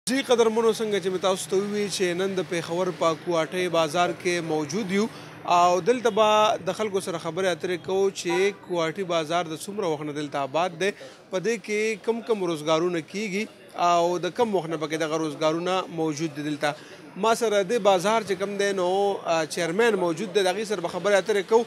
جی قدرمنو څنګه چې مې تاسو ته وویل چې نن د پېښور په کوهاټۍ بازار کې موجود یو او دلته به د خلکو سره خبرې اترې کوو چې کوهاټۍ بازار د څومره وخت نه دلته آباد دی، په دې کې کم کم روزګارونه کیږي او د کم وخت نه پکې دغه روزګارونه موجود دي. دلته ما سره د بازار چې کم دی نو چیرمین موجود دی، د هغې سره به خبرې اترې کوو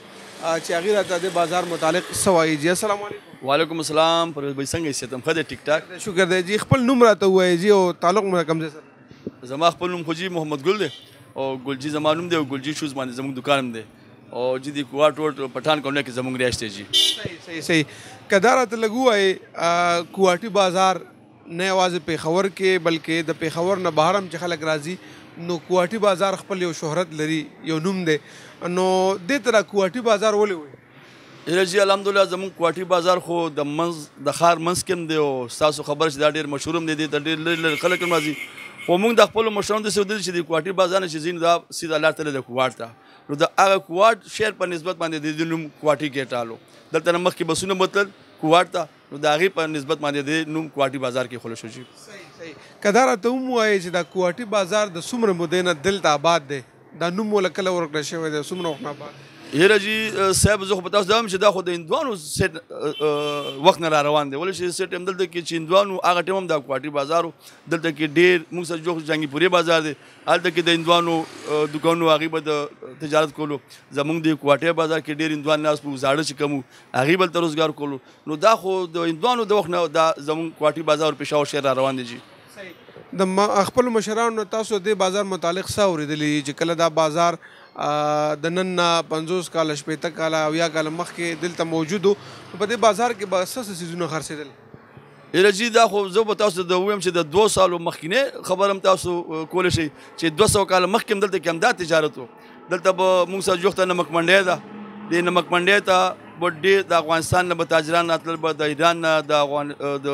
چې هغې راته د بازار متعلق څه وایي. جی السلام علیکم. وعلیکم السلام. پرویز بھائی څنګه یې ښه دی؟ ټیک ټاک شکر دی. جی خپل نوم راته ووایئ جی او تعلق مو کوم ځای سره؟ زما خپل نوم خو جی محمد ګل دی او ګلجي زما نوم دی او ګلجي شوز باندې زموږ دکان هم دی او جی د کوهاټ روډ پټان کولونی کې زموږ رهایش دی. جی صحیح که دا راته لږ ووایئ کوهاټۍ بازار نه یوازې پېښور کې بلکې د پېښور نه بهر هم چې خلک راځي نو کوهاټۍ بازار خپل یو شهرت لري، یو نوم دی، نو دې ته را کوهاټۍ بازار ولې وایي؟ جی الحمدلله زموږ کوهاټۍ بازار خو د ښار منځ کې هم دی او ستاسو خبره چې دا ډېر مشهور هم دی، دې ته ډېر لرې لرې خلک هم راځي. خو موږ د خپلو مشرانو داسې ودرېږو چې د کوهاټۍ بازار نه چې ځي نو دا سیده لار تللی دی کوهاټ ته، نو د هغه کوهاټ شهر په نسبت باندې د دې نوم کوهاټۍ ګېټالو. دلته نه مخکې بسونه به تلل کوهاټ ته، نو د هغې په نسبت باندې د نوم کوهاټۍ بازار کې ایښودل شو. صحیح که دا راته ووایئ چې دا کوهاټۍ بازار د څومره مودې نه دلته آباد دی، دا نوم مو له کله ورکړی شوی دی، څومره وخت نه آباد دی؟ یاره جی صاحب زه خو په تاسو دا وایم چې دا خو د هندوانو سیټ وخت نه را روان دی، ولې چې سیټ هم دلته کې چې هندوانو هغه ټایم هم دا کوهاټۍ بازار و، دلته کې ډېر موږ سره جوړ جهانګیرپورې بازار دی، هلته کې د هندوانو دوکانونو هغې به د تجارت کولو. زموږ د کوهاټۍ بازار کې ډېر هندوان ناست وو، زاړه چې کوم وو هغې به هلته روزګار کولو، نو دا خو د هندوانو د وخت نه دا زموږ کوهاټۍ بازار پېښور شهر را روان دی. جی د خپلو مشرانو تاسو د دې بازار متعلق څه اورېدلي چې کله دا بازار د نن نه 50 کاله 80 کاله او یا کاله مخکې دلته موجود و، په دې بازار کې به څه څیزونه خرڅېدل؟ یاره جی دا خو زه به تاسو ته ووایم چې د 2 سالو مخکینی خبره هم تاسو کولی شئ چې 200 کاله مخکې هم دلته کې همدا تجارت و. دلته به موږ سره جوخته نمک منډی ده، د نمک منډی ته به ډېر د افغانستان نه به تاجران راتلل، به د ایران نه د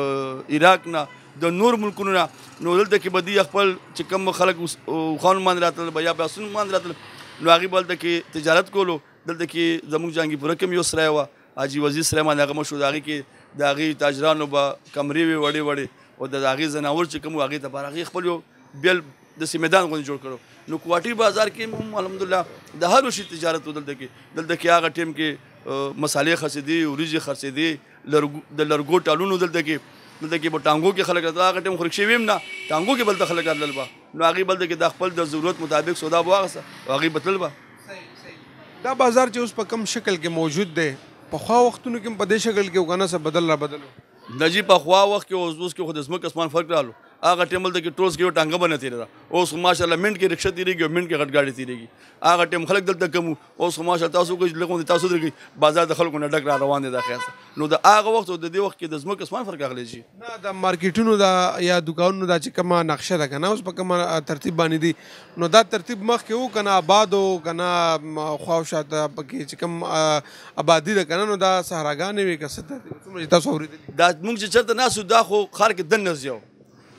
عراق نه د نور ملکونو نه، نو دلته کې به دوی خپل چې کوم خلک خوان باندې راتلل به یا باسون باندې راتلل، نو هغې به هلته کې تجارت کولو. دلته کې زموږ جهانګیرپوره کې هم یو سرای وه، حاجي وزیر سرای باندې هغه مشهور، د هغې کې د هغې تاجرانو به کمرې وې وړې وړې او د هغې ځناور چې کوم و هغې ته به هغې خپل یو بیل داسې میدان غوندې جوړ کړو. نو کوهاټۍ بازار کې هم الحمدلله د هر شي تجارت و. دلته کې هغه ټیم کې مسالې خرڅېدې، وریجې خرڅېدې، د لرګو ټالونو دلته کې به ټانګو کې خلک راتلل، هغه ټایم خو رکشې ویم نه ټانګو کې بلته خلک راتلل به، نو هغې بلته کې د خپل د ضرورت مطابق سودا به واخیسته او هغې به تلل به. دا بازار چې اوس په کم شکل کې موجود دی، پخوا وختونو کې هم په دې شکل کې و که نه څه بدل را بدل و؟ نه جی پخوا وخت کې اوس کې خو د ځمکې اسمان فرق رالو، هغه ټایم هلته کې ټولس کې یو ټانګه به نه تېرېده، اوس خو ماشاءالله منټ کې رکشه تېرېږي او منټ کې غټ ګاډي تېرېږي. هغه ټایم خلک دلته کم وو، اوس خو ماشاءالله تاسو وګورئ لږ غوندې تاسو درګئ بازار د خلکو نه ډک را روان دی دا خیال سره. نو د هغه وخت او د دې وخت کې د ځمکې اسمان فرق راغلی. جي نه د مارکیټونو دا یا دوکانونو دا چې کومه نقشه ده که نه اوس په کومه ترتیب باندې دي، نو دا ترتیب مخکې و که نه آباد و که نه خوا او شاته پکې چې کوم آبادي ده که نه، نو دا صحراګانې وې که څه ترتیب څومره چې تاسو اورېدلي؟ دا موږ چې چېرته ناست وو دا خو ښار کې دننه ځو،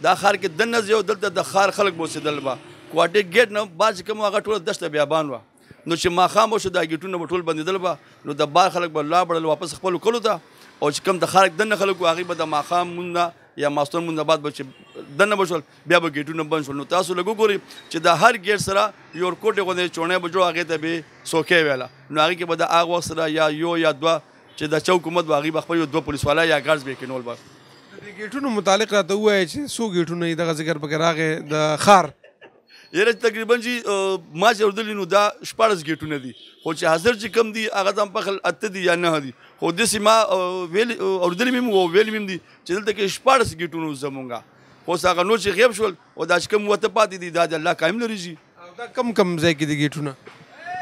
دا ښار کې دننه ځو، دلته د ښار خلک به اوسېدل به. کوهاټۍ ګېټ نه بعد چې کوم هغه ټوله دښته بیابان وه، نو چې ماښام وشو دا ګېټونه به ټول بندېدل به، نو د بار خلک به لاړل واپس خپلو کلو ته، او چې کوم د ښار دننه خلک وو هغوی به د ماښام مونځ نه یا ماسپښین مونځ نه بعد به چې دننه به شول بیا به ګېټونه بند شول. نو تاسو لږ وګورئ چې د هر ګېټ سره یو ورکوټې غوندې چوڼی به جوړ، هغې ته به یې څوکۍ ویله، نو هغې کې به د هغه وخت سره یا یو یا دوه چې د چا حکومت به هغوی به خپل یو 2 پولیس والا یا ګارډز به یې کېنول به. د دې ګېټونو متعلق راته ووایئ چې څو ګېټونه یې دغه ذکر پکې راغی د ښار؟ یاره تقریبا جی ما چې اورېدلي نو دا 14 ګېټونه دي، خو چې حاضر چې کم دي هغه ته هم پخل 8 دي یا 9 دي، خو داسې ما اورېدلي مې او ویلي مې دي چې دلته کې 14 ګېټونه زمونږ، خو اوس هغه نور چې غیب شول او دا چې کوم وته پاتې دي دا د الله قایم لري. جي دا کم کم ځای کې دي ګېټونه؟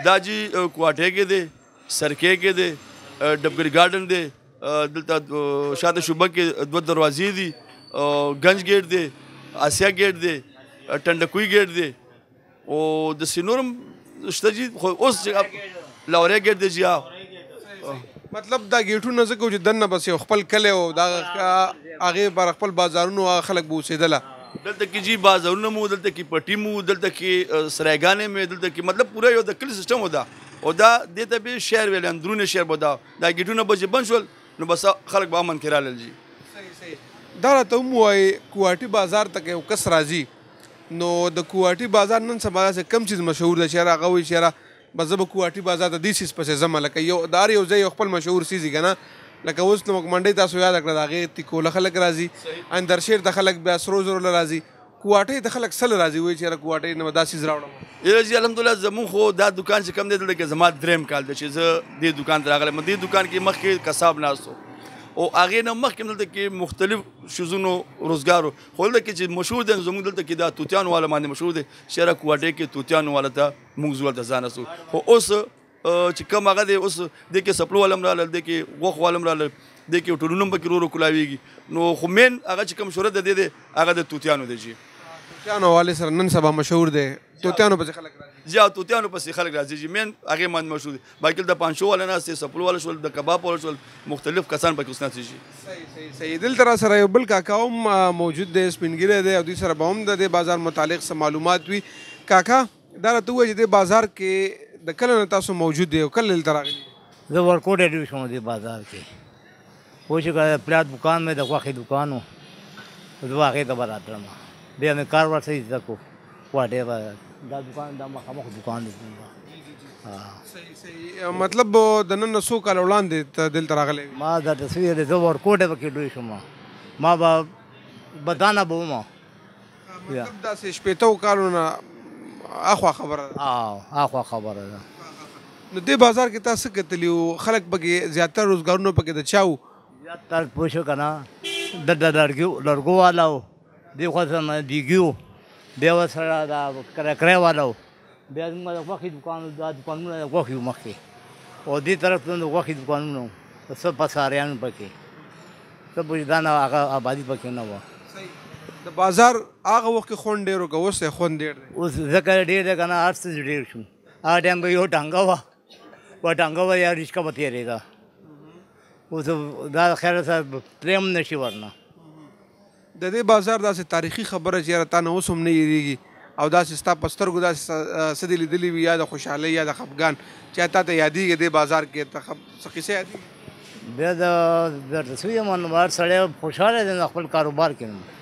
دا جی کوهاټۍ کې دی، سرکې کې دی، ډبګري ګارډن دی، دلته شاته شوبه کې 2 دروازې دي، گنج ګیټ دی، آسیا ګیټ دی، ټنډکوي ګیټ دی او د سینور هم شته. جي خو اوس چې لاوریا ګیټ دی. جي مطلب دا ګېټونه ځکه چې دننه بس یو خپل کلی و دا هغې بر خپل بازارونو هغه خلک به اوسېدله. دلته کې جي بازارونه مو، دلته کې پټي مو، دلته کې سرایګانې مې، دلته کې مطلب پوره یو د کلي سیسټم و دا، او دا دې ته به شهر ویل، اندرونه شهر به دا ګېټونه به چې بند شول نو بس خلک به امن کې رالل. جي دا راته ووایئ کوهاټۍ بازار ته که یو کس راځي نو د کوهاټي بازار نن سبا داسې کم چیز مشهور دی چې یاره هغه وایي چې یاره بس زه به کوهاټي بازار ته دې څیز پسې ځمه لکه یو د هر یو ځای یو خپل مشهور څیز وي که نه لکه اوس نمک منډۍ تاسو یاده کړه د هغې تیکوله خلک راځي اندرشیر ته خلک بیا سرو زرو له راځي کوهاټۍ ته خلک سل راځي وایي چې یاره کوهاټۍ نه به دا څیز راوړم یاره جي الحمدلله زمونږ خو دا دکان چې کم دی دلته کې زما دریم کال دی چې زه دې دکان ته راغلی یم دې دکان کې مخکې کساب ناست و او هغې نه مخکې دلته کې مختلف شیزونو روزګار و خو دلته کې چې مشهور دی زموږ دلته کې دا توتیانو والا باندې مشهور دی چې یاره کوهاټۍ کې توتیانو والا ته موږ زو هلته ځان رسو خو اوس چې کم هغه دی اوس دې کې سپلو والا هم راغلل دې کې غوښ والا هم راغلل دې کې ټولونه هم پکې ورو کولاویږي نو خو مین هغه چې کوم شهرت د دې دی هغه د توتیانو دی جي توتیانو والے سره نن سبا مشهور دی توتیانو پسې خلک راځي جی توتیانو پسې خلک راځي جي مین هغې باندې مشهور دی باقي د پانشو والا ناست دی سپلو والا شول د کباب والا شول مختلف کسان پکې اوس ناست جي صحیح دلته را سره یو بل کاکا هم موجود دی سپینګیری دی او دوی سره به هم د دې بازار متعلق څه معلومات وي کاکا دا راته ووایه چې دې بازار کې د کله نه تاسو موجود دی او کله دلته راغلي زه ورکوټ ډېر شوم دې بازار کې خو چې پلات دکان مې د غوښې دکان و زه هغې ته به راتلم بیا مې کار ورسره زده کړو واټې دا دکان دا مخامخ دکان صحیح مطلب د نن نه څو کاله وړاندې ته دلته راغلی ما دا تصویر زه ورکوټ پکې لوی شوم ما به بدانه به وم مطلب داسې شپېتو کالو نه اخوا خبره ده اخوا خبره ده نو دې بازار کې تاسو کتلی وو خلک پکې زیاتره روزګارونه پکې د چا وو زیاتره پوه شو که نه د لرګو والا و دې خوا سره نه دیګي و بیا ورسره دا کرکری والا و بیا زموږ د غوښې دکان دا دکانونه د غوښې وو مخکې او دې طرف ته د غوښې دکانونه وو څه پساریان پکې څه بوجدان هغه آبادي پکې نه وه د بازار هغه وخت کې خوند ډېر و که اوس یې خوند ډېر دی اوس ځکه ډېر دی که نه هر څه ډېر شو هغه ټایم به یو ټانګه وه په ټانګه به یا رشکه به تېرېده اوس دا خیر سره پرېم نه شي ورنه د دې بازار داسې تاریخي خبره چې یاره تا نه اوس هم نه هېرېږي او داسې ستا په سترګو داسې څه دې لیدلي وي یا د خوشحالۍ یا د خفګان چې تا ته یادېږي دې بازار کې ته څه قصه یادېږي بیا درته څه یم نو هر سړی خوشحاله دی د خپل کاروبار کې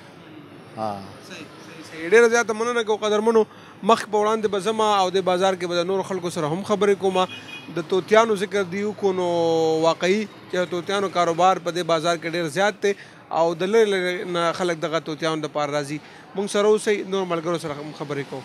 صحیح ډېره زیاته مننه کوو قدرمنو مخکې په وړاندې به ځمه او دې بازار کې به د نورو خلکو سره هم خبرې کومه د توتیانو ذکر دی وکړو نو واقعي چې د توتیانو کاروبار په دې بازار کې ډېر زیات دی او د لرې لرې نه خلک دغه توتیانو دپاره راځي موږ سره اوسئ نور ملګرو سره هم خبرې کوو